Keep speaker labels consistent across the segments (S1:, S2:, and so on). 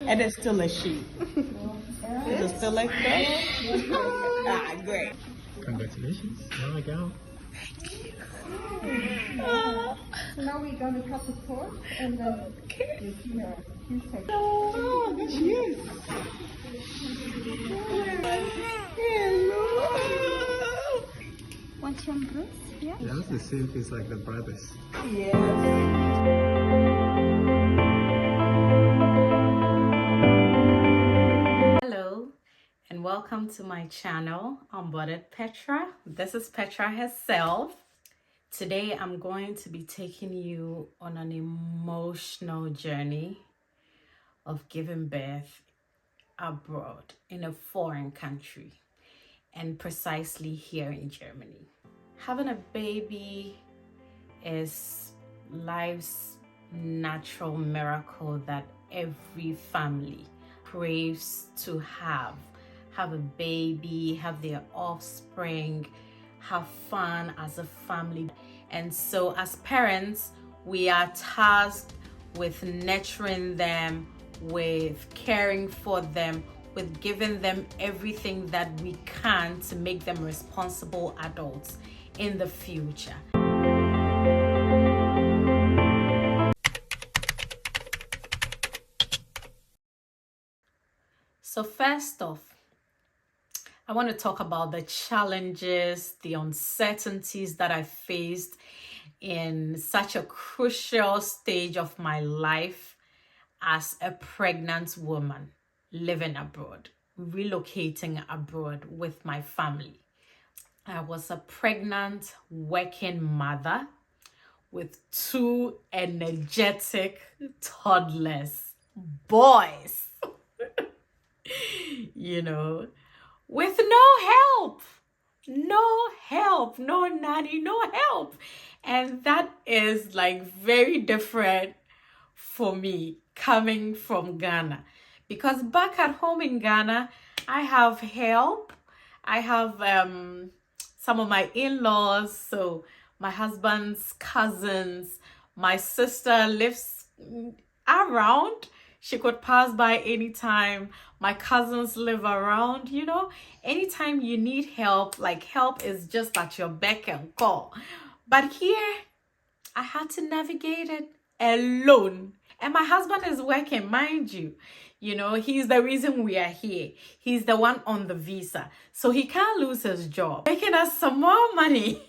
S1: And it's still a she. Is it still like that? Ah, great.
S2: Congratulations. There we go.
S3: So now we're going to cut the cord and then you see a few seconds.
S1: Oh, there she is. Hello.
S3: Want your embrace? Yeah.
S2: That's the same face like the brothers.
S1: Yes.
S4: Hello and welcome to my channel, Unbothered Petra. This is Petra herself. Today I'm going to be taking you on an emotional journey of giving birth abroad in a foreign country, and precisely here in Germany. Having a baby is life's natural miracle that every family craves to have a baby, have their offspring, have fun as a family. And so as parents, we are tasked with nurturing them, with caring for them, with giving them everything that we can to make them responsible adults in the future. So first off, I want to talk about the challenges, the uncertainties that I faced in such a crucial stage of my life as a pregnant woman living abroad, relocating abroad with my family. I was a pregnant working mother with two energetic toddlers, boys, you know, with no help, no nanny, no help. And that is like very different for me coming from Ghana, because back at home in Ghana, I have help. I have some of my in-laws, so my husband's cousins, my sister lives around. She could pass by anytime. My cousins live around, you know. Anytime you need help, like help is just at your beck and call. But here, I had to navigate it alone. And my husband is working, mind you. You know, he's the reason we are here. He's the one on the visa. So he can't lose his job, making us some more money.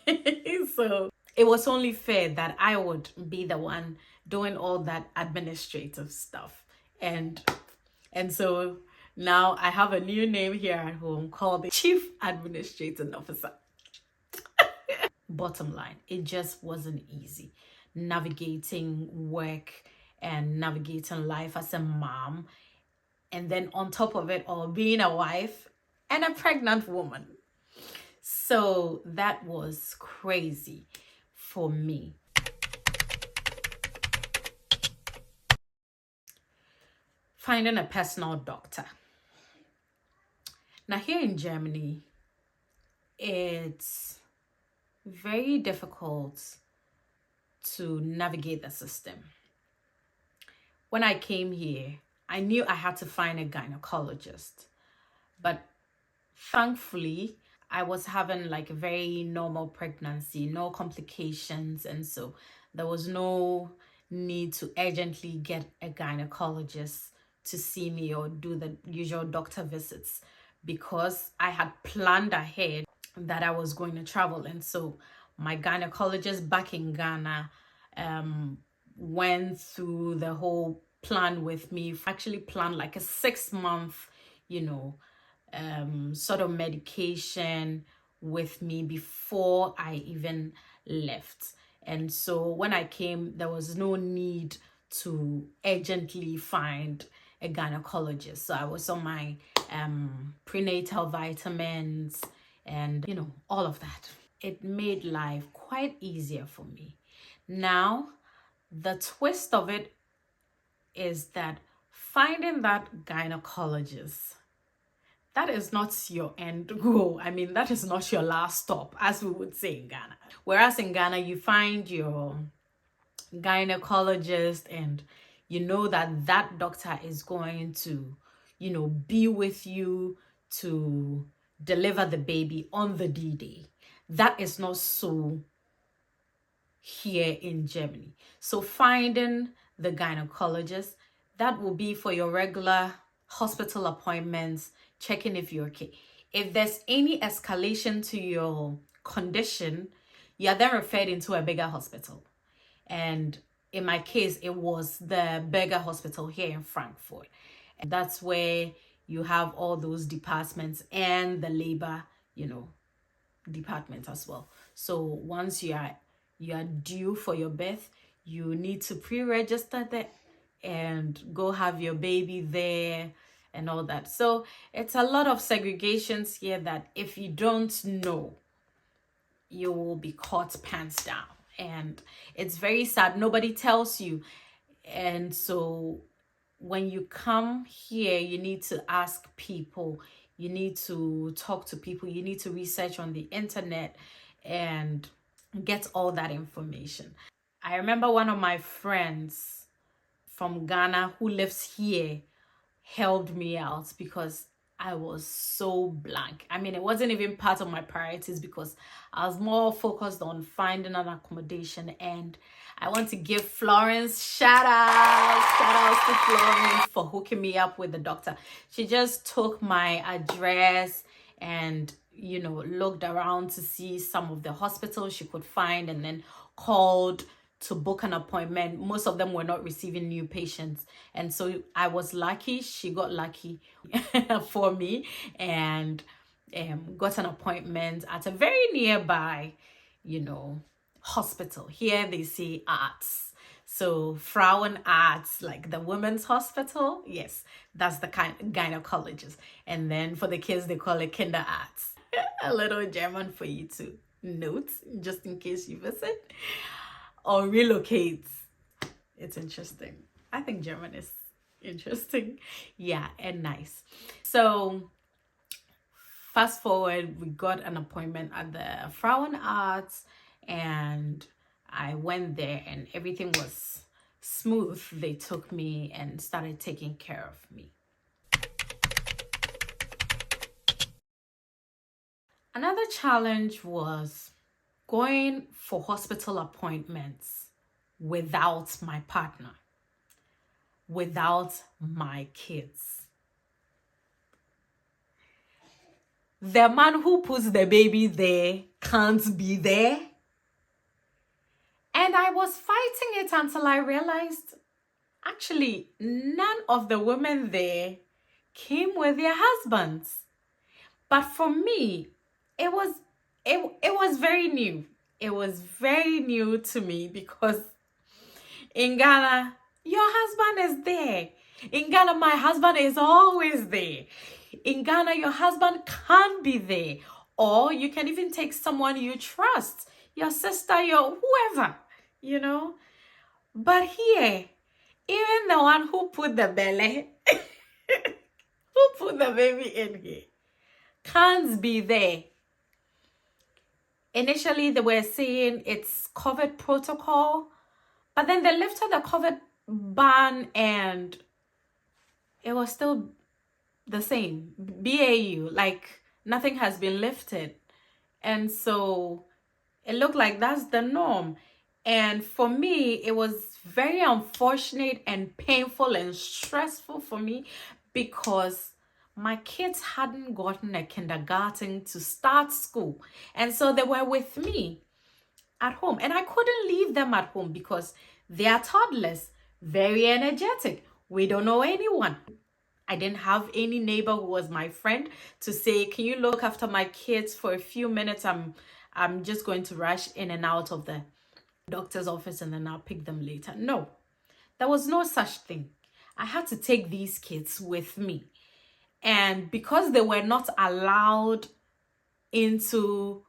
S4: So it was only fair that I would be the one doing all that administrative stuff. And so now I have a new name here at home called the Chief Administrating Officer. Bottom line, it just wasn't easy navigating work and navigating life as a mom, and then on top of it all, being a wife and a pregnant woman. So that was crazy for me. Finding a personal doctor. Now here in Germany, it's very difficult to navigate the system. When I came here, I knew I had to find a gynecologist, but thankfully I was having like a very normal pregnancy, no complications, and so there was no need to urgently get a gynecologist to see me or do the usual doctor visits, because I had planned ahead that I was going to travel. And so my gynecologist back in Ghana went through the whole plan with me, actually planned like a 6-month, you know, sort of medication with me before I even left. And so when I came, there was no need to urgently find a gynecologist. So I was on my prenatal vitamins and, you know, all of that. It made life quite easier for me. Now, the twist of it is that finding that gynecologist, that is not your end goal. I mean, that is not your last stop, as we would say in Ghana. Whereas in Ghana, you find your gynecologist and you know that that doctor is going to, you know, be with you to deliver the baby on the D-Day. That is not so here in Germany. So finding the gynecologist, that will be for your regular hospital appointments, checking if you're okay. If there's any escalation to your condition, you are then referred into a bigger hospital. And in my case, it was the bigger hospital here in Frankfurt. And that's where you have all those departments and the labor, you know, department as well. So once you are due for your birth, you need to pre-register there and go have your baby there and all that. So it's a lot of segregations here that if you don't know, you will be caught pants down. And it's very sad. Nobody tells you. And so when you come here, you need to ask people, you need to talk to people, you need to research on the internet and get all that information. I remember one of my friends from Ghana who lives here helped me out because I was so blank. I mean, it wasn't even part of my priorities because I was more focused on finding an accommodation. And I want to give Florence shout outs to Florence for hooking me up with the doctor. She just took my address and, you know, looked around to see some of the hospitals she could find and then called to book an appointment. Most of them were not receiving new patients, and so I was lucky. She got lucky for me and got an appointment at a very nearby, you know, hospital. Here they say arts, so Frauenarzt, like the women's hospital. Yes, that's the kind gynecologist. And then for the kids they call it Kinderarzt. A little German for you to note just in case you visit or relocate. It's interesting. I think German is interesting. Yeah, and nice. So fast forward, we got an appointment at the Frauenarzt and I went there and everything was smooth. They took me and started taking care of me. Another challenge was going for hospital appointments without my partner, without my kids. The man who puts the baby there can't be there. And I was fighting it until I realized actually none of the women there came with their husbands. But for me, it was very new. It was very new to me because in Ghana, your husband is there. In Ghana, my husband is always there. In Ghana, your husband can't be there. Or you can even take someone you trust, your sister, your whoever, you know. But here, even the one who put the belly, who put the baby in here, can't be there. Initially, they were saying it's COVID protocol, but then they lifted the COVID ban and it was still the same. BAU, like nothing has been lifted. And so it looked like that's the norm. And for me, it was very unfortunate and painful and stressful for me because my kids hadn't gotten a kindergarten to start school. And so they were with me at home. And I couldn't leave them at home because they are toddlers, very energetic. We don't know anyone. I didn't have any neighbor who was my friend to say, can you look after my kids for a few minutes? I'm just going to rush in and out of the doctor's office and then I'll pick them later. No, there was no such thing. I had to take these kids with me. And because they were not allowed into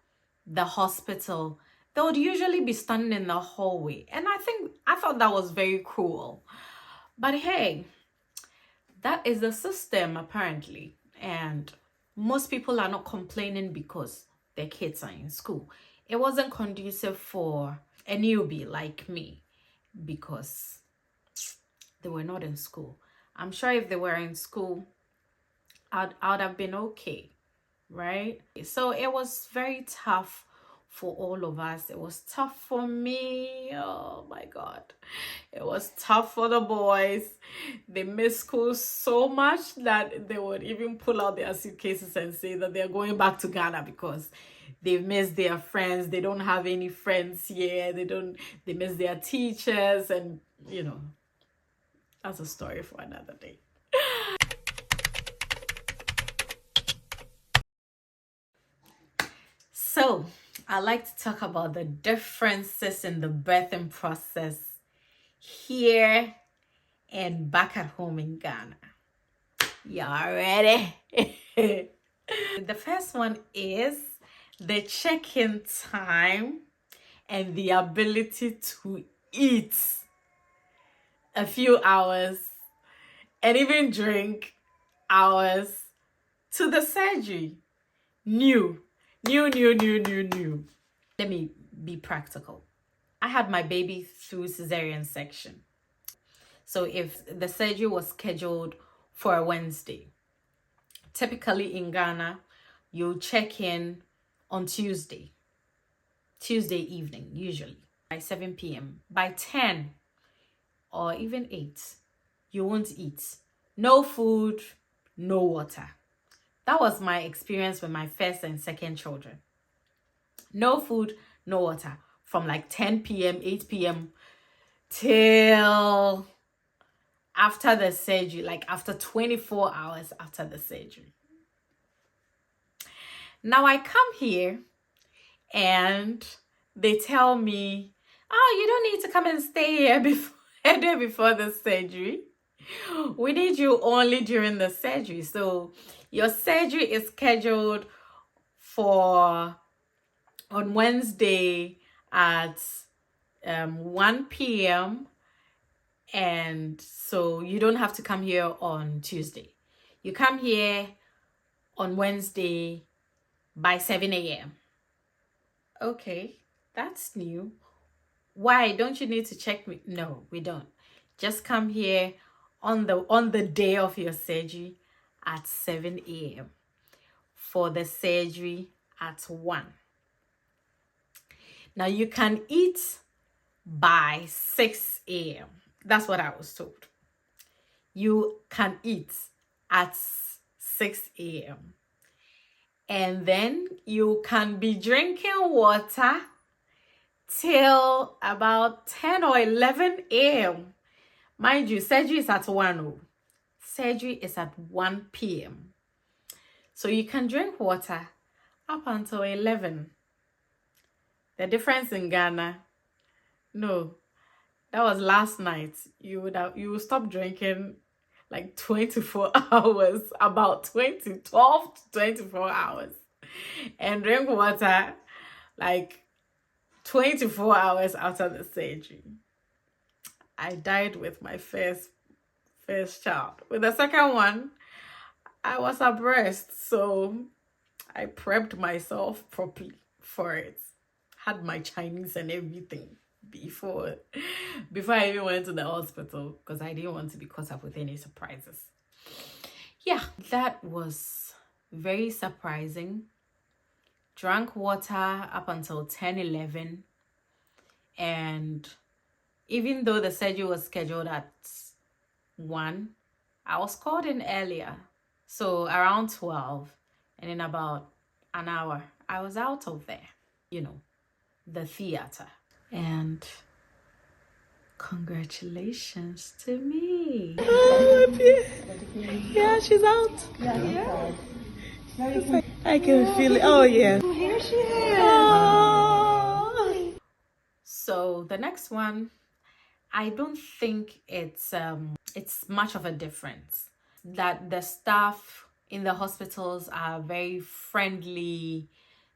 S4: the hospital, they would usually be standing in the hallway. And I thought that was very cruel. But hey, that is the system apparently. And most people are not complaining because their kids are in school. It wasn't conducive for a newbie like me because They were not in school. I'm sure if they were in school, I'd have been okay, right? So it was very tough for all of us. It was tough for me. Oh my God. It was tough for the boys. They missed school so much that they would even pull out their suitcases and say that they're going back to Ghana because they've missed their friends. They don't have any friends here. They miss their teachers, and you know, that's a story for another day. So I like to talk about the differences in the birthing process here and back at home in Ghana. Y'all ready? The first one is the check-in time and the ability to eat a few hours and even drink hours to the surgery. New. Let me be practical. I had my baby through cesarean section. So if the surgery was scheduled for a Wednesday, typically in Ghana, you'll check in on Tuesday evening, usually by 7 p.m. By 10 or even 8, you won't eat. No food, no water. That was my experience with my first and second children. No food, no water from like 10 p.m., 8 p.m. till after the surgery, like after 24 hours after the surgery. Now I come here and they tell me, oh, you don't need to come and stay here a day before the surgery. We need you only during the surgery. So your surgery is scheduled for on Wednesday at 1 p.m. and so you don't have to come here on Tuesday. You come here on Wednesday by 7 a.m. Okay, that's new. Why? Don't you need to check me? No, we don't. Just come here on the day of your surgery at 7 a.m. for the surgery at 1. Now you can eat by 6 a.m. That's what I was told. You can eat at 6 a.m. And then you can be drinking water till about 10 or 11 a.m. Mind you, surgery is at 1. Oh. Surgery is at 1 p.m. So you can drink water up until 11. The difference in Ghana, no, that was last night. You would stop drinking like 24 hours, about 12 to 24 hours, and drink water like 24 hours after the surgery. I died with my first child. With the second one, I was abreast, so I prepped myself properly for it. Had my Chinese and everything before I even went to the hospital because I didn't want to be caught up with any surprises. Yeah, that was very surprising. Drank water up until 10-11, and even though the surgery was scheduled at 1, I was called in earlier, so around 12, and in about an hour I was out of there, you know, the theater. And congratulations to me.
S1: Yeah, she's out.
S3: Yeah.
S1: I can feel it. Oh yeah.
S3: Here she is.
S1: Oh.
S4: So the next one, I don't think it's much of a difference. That the staff in the hospitals are very friendly,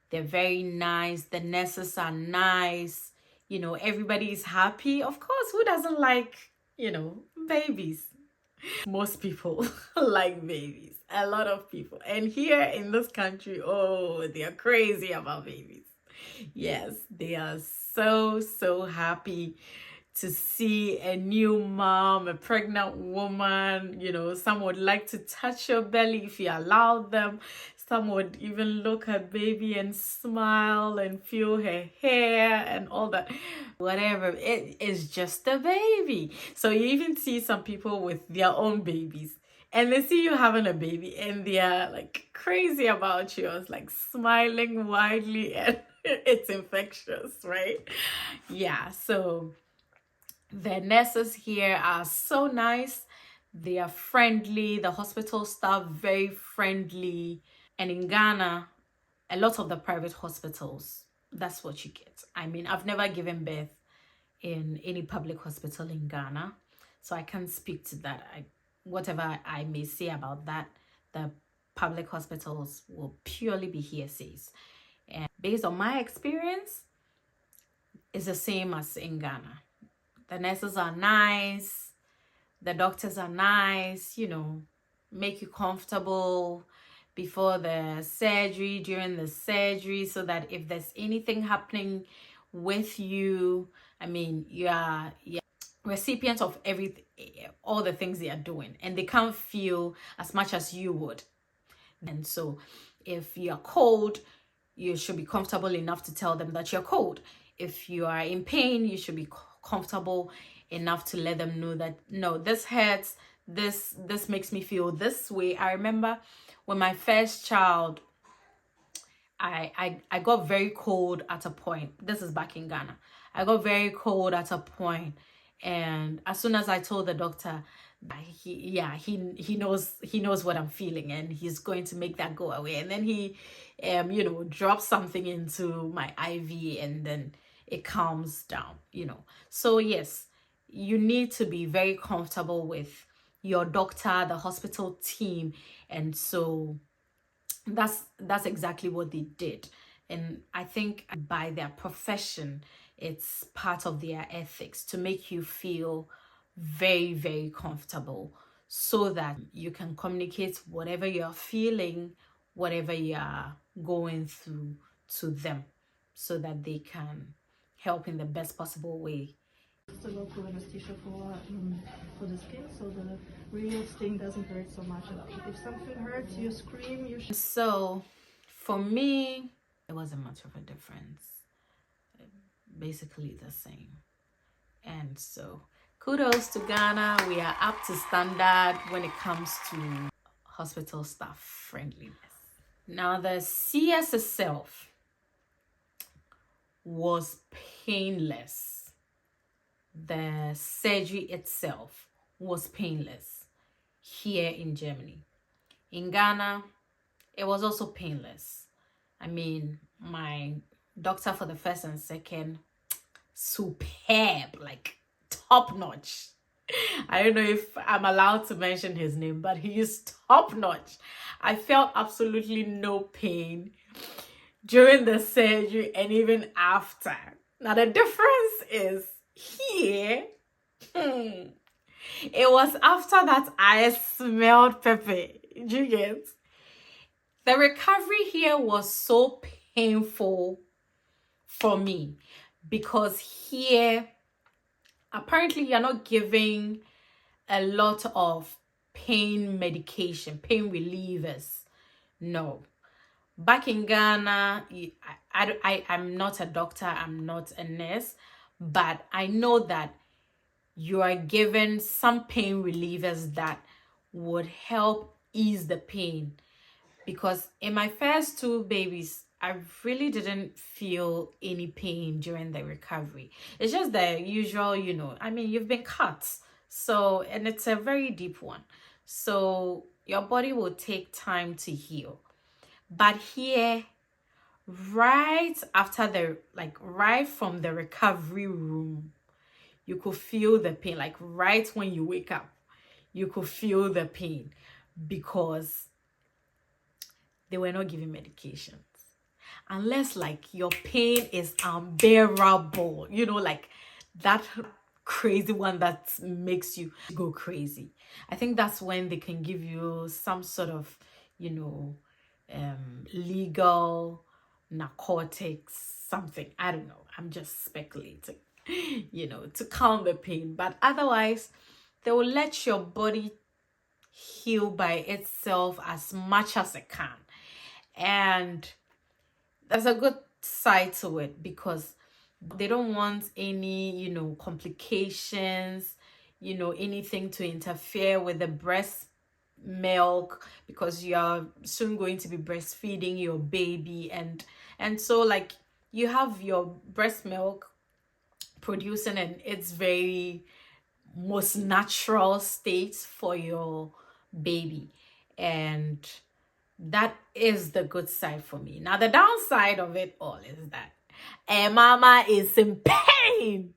S4: they're very nice, the nurses are nice, you know, everybody is happy. Of course, who doesn't like, you know, babies? Most people like babies, a lot of people. And here in this country, oh, they are crazy about babies. Yes, they are so happy to see a new mom, a pregnant woman. You know, some would like to touch your belly if you allow them. Some would even look at baby and smile and feel her hair and all that. Whatever, it is just a baby. So you even see some people with their own babies and they see you having a baby and they're like crazy about you. It's like smiling widely and it's infectious, right? Yeah, so the nurses here are so nice. They are friendly. The hospital staff, very friendly. And in Ghana, a lot of the private hospitals, that's what you get. I mean, I've never given birth in any public hospital in Ghana, so I can't speak to that. Whatever I may say about that, the public hospitals will purely be hearsays. And based on my experience, it's the same as in Ghana. The nurses are nice, the doctors are nice, you know, make you comfortable before the surgery, during the surgery, so that if there's anything happening with you, I mean, you're recipient of everything, all the things they are doing, and they can't feel as much as you would. And so if you're cold, you should be comfortable enough to tell them that you're cold. If you are in pain, you should be comfortable enough to let them know that, no, this hurts, this makes me feel this way. I remember when my first child, I got very cold at a point. This is back in Ghana. I got very cold at a point, and as soon as I told the doctor, he knows what I'm feeling, and he's going to make that go away. And then he you know, drops something into my IV, and then it calms down, you know. So yes, you need to be very comfortable with your doctor, the hospital team, and so that's exactly what they did. And I think by their profession, it's part of their ethics to make you feel very, very comfortable, so that you can communicate whatever you're feeling, whatever you're going through, to them, so that they can help in the best possible way.
S3: The local anesthesia for the skin, so the real sting doesn't hurt so much. If something hurts, you scream. You
S4: So for me, it wasn't much of a difference. Basically the same. And so kudos to Ghana. We are up to standard when it comes to hospital staff friendliness. Now the CS itself was painless. The surgery itself was painless here in Germany. In Ghana, it was also painless. I mean, my doctor for the first and second, superb, like top notch. I don't know if I'm allowed to mention his name, but he is top notch. I felt absolutely no pain during the surgery and even after. Now the difference is here, it was after that I smelled pepper. Do you get? The recovery here was so painful for me, because here apparently you're not giving a lot of pain medication, pain relievers. No. Back in Ghana, I'm not a doctor, I'm not a nurse, but I know that you are given some pain relievers that would help ease the pain. Because in my first two babies, I really didn't feel any pain during the recovery. It's just the usual, you know, I mean, you've been cut. So, and it's a very deep one. So your body will take time to heal. But here, right after the, like right from the recovery room, you could feel the pain. Like right when you wake up, you could feel the pain, because they were not giving medications. Unless like your pain is unbearable, you know, like that crazy one that makes you go crazy. I think that's when they can give you some sort of, you know, legal narcotics, something. I don't know. I'm just speculating. to calm the pain. But otherwise, they will let your body heal by itself as much as it can. And there's a good side to it because they don't want any, complications, anything to interfere with the breast milk, because you are soon going to be breastfeeding your baby, and so like you have your breast milk producing in its very most natural state for your baby, and that is the good side for me. Now the downside of it all is that mama is in pain,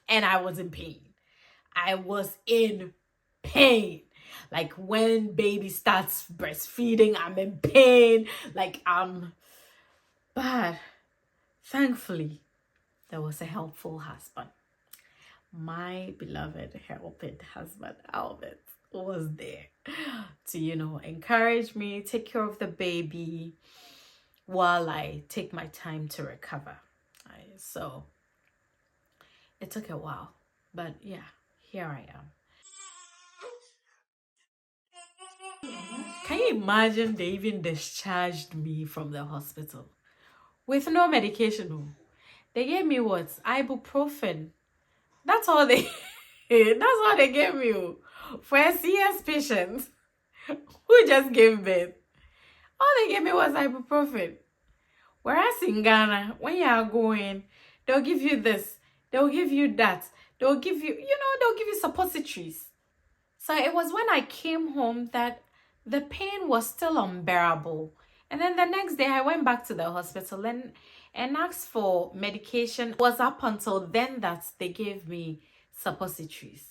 S4: and I was in pain. I was in pain. Like when baby starts breastfeeding, I'm in pain. But thankfully, there was a helpful husband. My beloved helping husband, Albert, was there to, encourage me, take care of the baby while I take my time to recover. So it took a while, but yeah, here I am. Can you imagine they even discharged me from the hospital with no medication? They gave me what? Ibuprofen. That's all they that's all they gave me for a CS patient who just gave birth. All they gave me was ibuprofen. Whereas in Ghana, when you are going, they'll give you this, they'll give you that, they'll give you, they'll give you suppositories. So it was when I came home that the pain was still unbearable. And then the next day I went back to the hospital and asked for medication. It was up until then that they gave me suppositories.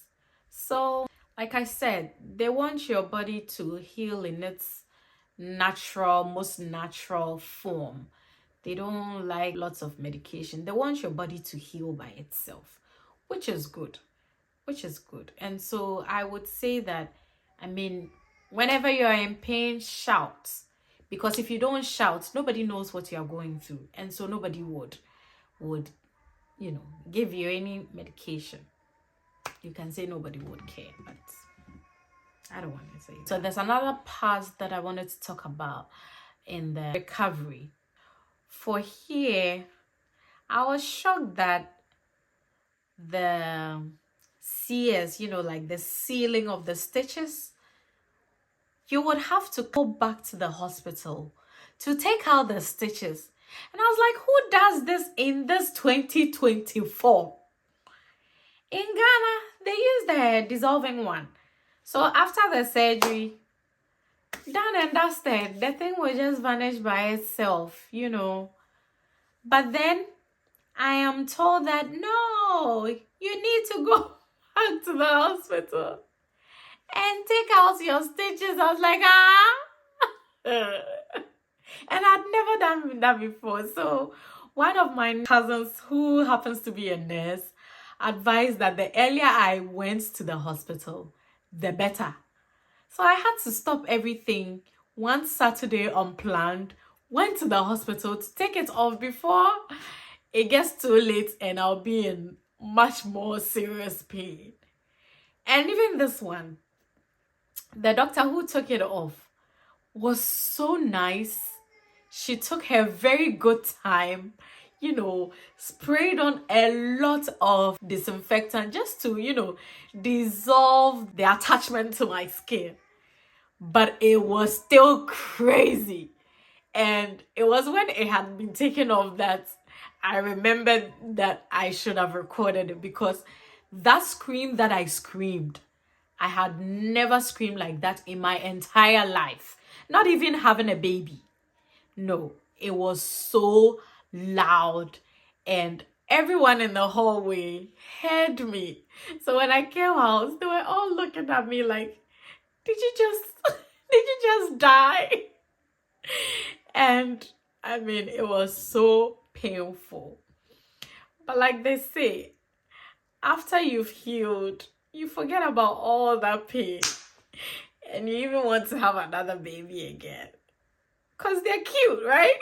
S4: So, like I said, they want your body to heal in its most natural form. They don't like lots of medication. They want your body to heal by itself, which is good. And so I would say that, whenever you are in pain, shout. Because if you don't shout, nobody knows what you are going through. And so nobody would give you any medication. You can say nobody would care, but I don't want to say that. So there's another part that I wanted to talk about in the recovery. For here, I was shocked that the CS, like the sealing of the stitches, you would have to go back to the hospital to take out the stitches. And I was like, who does this in this 2024? In Ghana, they use the dissolving one. So after the surgery, done and dusted, the thing will just vanish by itself, But then I am told that, no, you need to go back to the hospital and take out your stitches. I was like, and I'd never done that before. So one of my cousins, who happens to be a nurse, advised that the earlier I went to the hospital, the better. So I had to stop everything one Saturday unplanned, went to the hospital to take it off before it gets too late and I'll be in much more serious pain. And even this one, the doctor who took it off was so nice. She took her very good time, sprayed on a lot of disinfectant just to, dissolve the attachment to my skin. But it was still crazy. And it was when it had been taken off that I remembered that I should have recorded it, because that scream that I screamed, I had never screamed like that in my entire life. Not even having a baby. No, it was so loud and everyone in the hallway heard me. So when I came out, they were all looking at me like, did you just die? And it was so painful. But like they say, after you've healed, you forget about all that pain. And you even want to have another baby again. Because they're cute, right?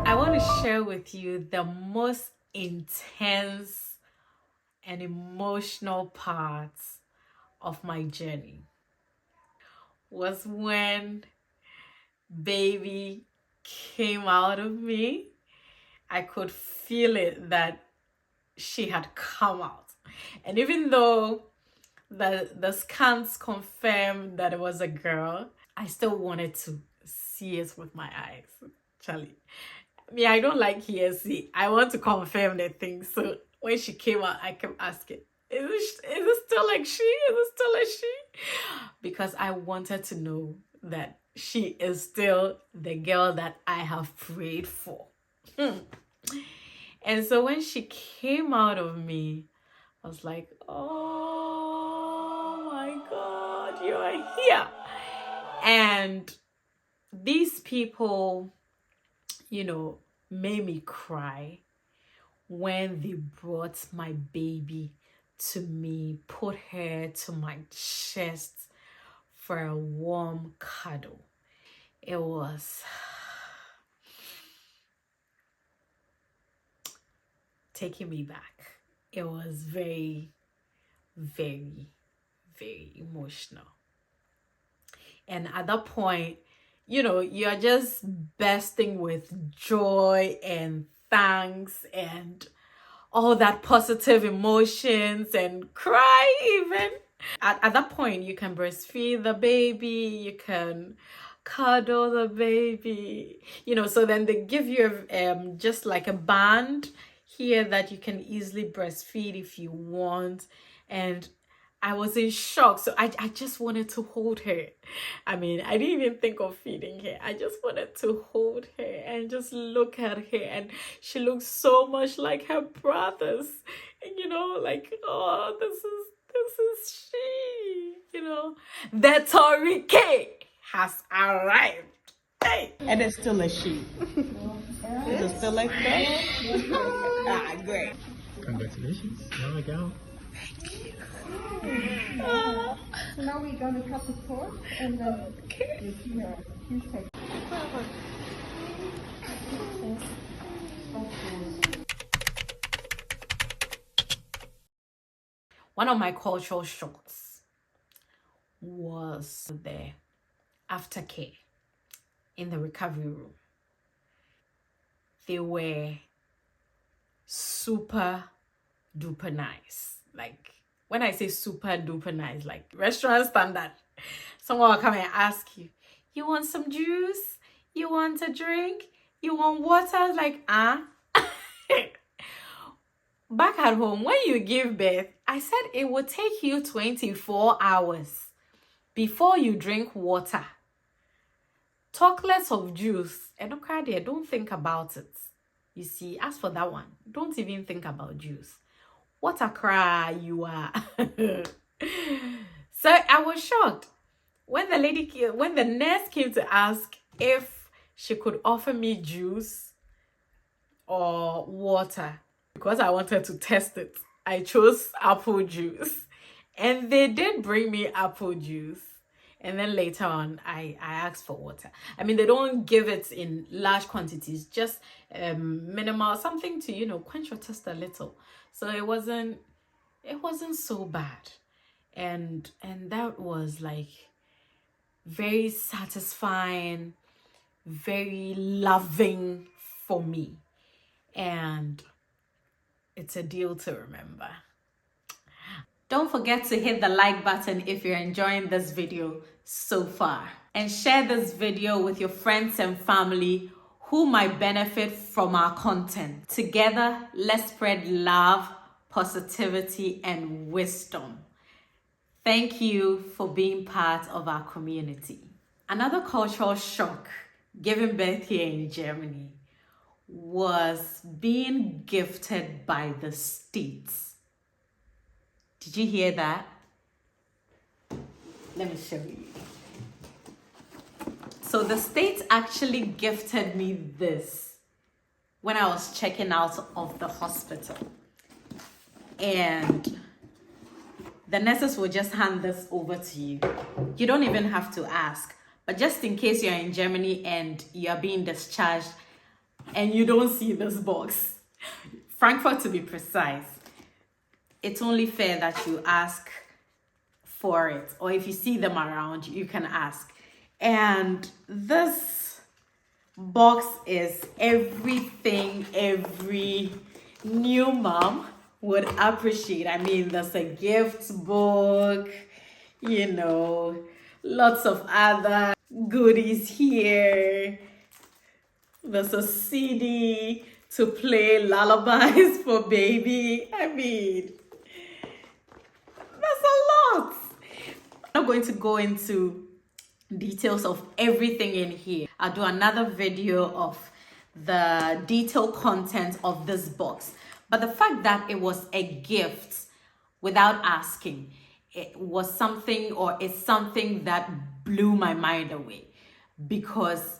S4: I want want to share with you the most intense and emotional parts of my journey. Was when baby came out of me. I could feel it that she had come out. And even though the scans confirmed that it was a girl, I still wanted to see it with my eyes. Charlie. Me, I don't like hearsay. I want to confirm the thing. So when she came out, I kept asking, is it still like she? Is it still like she? Because I wanted to know that she is still the girl that I have prayed for. And so when she came out of me, I was like, oh my God, you are here. And these people, made me cry when they brought my baby to me, put her to my chest for a warm cuddle. It was taking me back. It was very, very, very emotional. And at that point, you're just bursting with joy and thanks and all that positive emotions and cry even. At that point, you can breastfeed the baby, you can cuddle the baby, so then they give you just like a band here that you can easily breastfeed if you want. And I was in shock, so I just wanted to hold her. I mean, I didn't even think of feeding her. I just wanted to hold her and just look at her, and she looked so much like her brothers. And like, oh, this is she. The Tori K has arrived. Hey,
S1: And it's still a she. Is it still like that? Great.
S2: Congratulations. There we go.
S3: So now we're going to cut the cord and then you see her. Please take.
S4: One of my cultural shocks was the aftercare in the recovery room. They were super duper nice. Like, when I say super duper nice, like restaurant standard. Someone will come and ask you, you want some juice? You want a drink? You want water? Like, Back at home, when you give birth, I said it would take you 24 hours before you drink water. Talk less of juice. And okay, don't think about it. You see, as for that one, don't even think about juice. What a cry you are. So I was shocked when the nurse came to ask if she could offer me juice or water. Because I wanted to test it, I chose apple juice. And they did bring me apple juice. And then later on, I asked for water. I mean, they don't give it in large quantities, just minimal, something to, quench your thirst a little. So it wasn't so bad. And that was like very satisfying, very loving for me. And it's a deal to remember. Don't forget to hit the like button if you're enjoying this video so far. And share this video with your friends and family who might benefit from our content. Together, let's spread love, positivity, and wisdom. Thank you for being part of our community. Another cultural shock giving birth here in Germany was being gifted by the States. Did you hear that? Let me show you. So the States actually gifted me this when I was checking out of the hospital. And the nurses will just hand this over to you. You don't even have to ask. But just in case you're in Germany and you're being discharged, and you don't see this box, Frankfurt to be precise, it's only fair that you ask for it, or if you see them around, you can ask. And this box is everything every new mom would appreciate. I mean, there's a gift book, you know, lots of other goodies here. There's a CD to play lullabies for baby. I mean, that's a lot. I'm not going to go into details of everything in here. I'll do another video of the detailed content of this box. But the fact that it was a gift without asking, it was something, or it's something that blew my mind away. Because,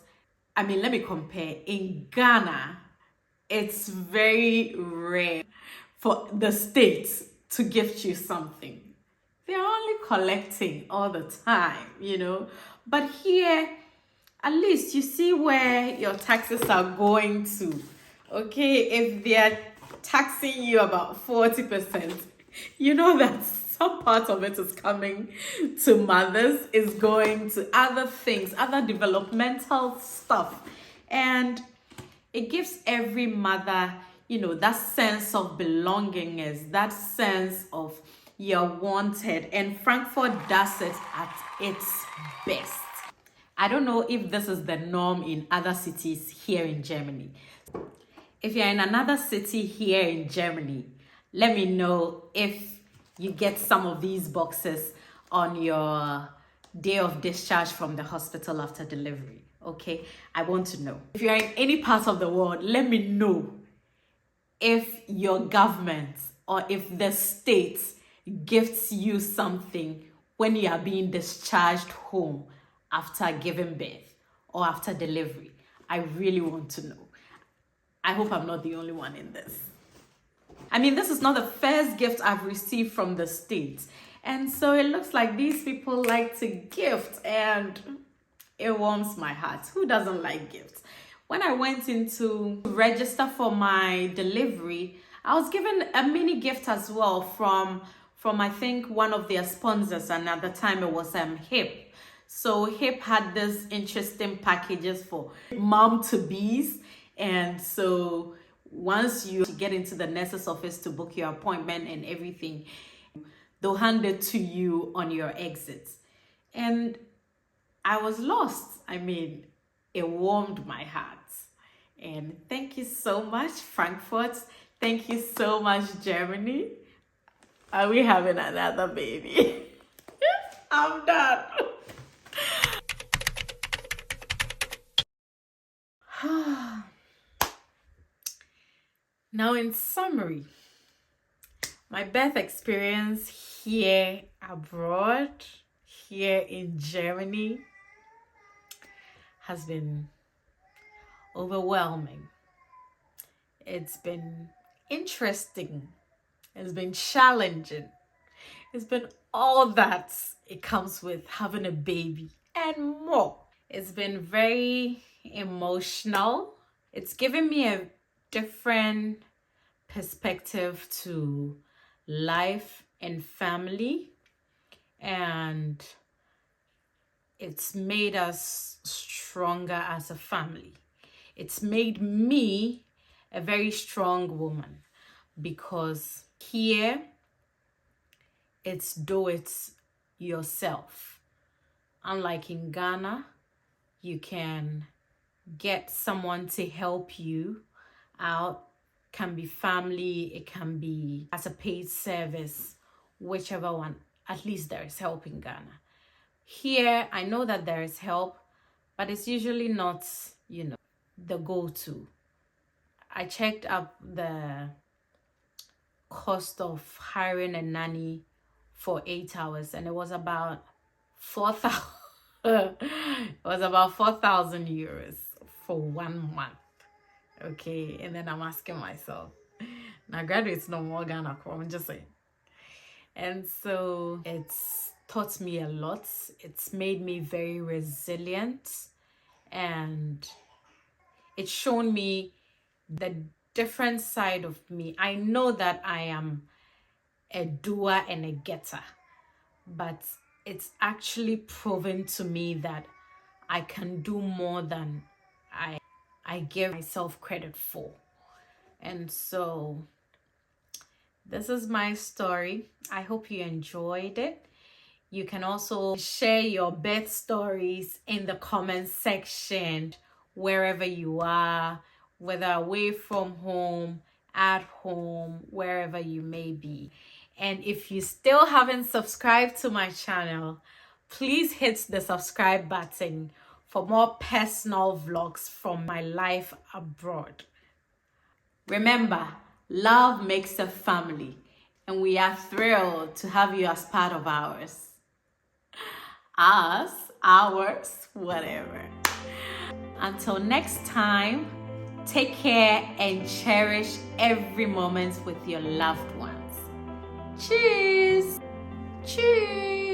S4: I mean, let me compare. In Ghana, it's very rare for the states to gift you something. They're only collecting all the time, you know. But here, at least you see where your taxes are going to. Okay, if they're taxing you about 40%, you know that some part of it is coming to mothers, is going to other things, other developmental stuff. And it gives every mother, you know, that sense of belongingness, that sense of you're wanted. And Frankfurt does it at its best. I don't know if this is the norm in other cities here in Germany. If you're in another city here in Germany, let me know if you get some of these boxes on your day of discharge from the hospital after delivery. Okay, I want to know. If you're in any part of the world, let me know if your government or if the state gifts you something when you are being discharged home after giving birth or after delivery. I really want to know. I hope I'm not the only one in this. I mean, this is not the first gift I've received from the States. And so it looks like these people like to gift, and it warms my heart. Who doesn't like gifts? When I went in to register for my delivery, I was given a mini gift as well from I think one of their sponsors, and at the time it was HIP. So HIP had this interesting packages for mom-to-bees, and so once you get into the nurse's office to book your appointment and everything, they'll hand it to you on your exit. And I was lost. I mean, it warmed my heart. And thank you so much, Frankfurt. Thank you so much, Germany. Are we having another baby? I'm done. Now, in summary, my birth experience here abroad, here in Germany, has been overwhelming. It's been interesting. It's been challenging. It's been all that it comes with having a baby and more. It's been very emotional. It's given me a different perspective to life and family, and it's made us stronger as a family. It's made me a very strong woman, because here it's do it yourself. Unlike in Ghana, you can get someone to help you out. Can be family, it can be as a paid service, whichever one. At least there is help in Ghana. Here, I know that there is help, but it's usually not, you know, the go-to. I checked up the cost of hiring a nanny for 8 hours, and it was about 4,000. It was about 4,000 euros for 1 month. Okay, and then I'm asking myself, now graduates no more Ghana, I'm just saying. And so it's taught me a lot. It's made me very resilient, and it's shown me the different side of me. I know that I am a doer and a getter, but it's actually proven to me that I can do more than I give myself credit for. And so this is my story. I hope you enjoyed it. You can also share your birth stories in the comment section wherever you are, whether away from home, at home, wherever you may be. And if you still haven't subscribed to my channel, please hit the subscribe button for more personal vlogs from my life abroad. Remember, love makes a family, and we are thrilled to have you as part of ours. Us, ours, whatever. Until next time, take care and cherish every moment with your loved ones. Cheers! Cheers!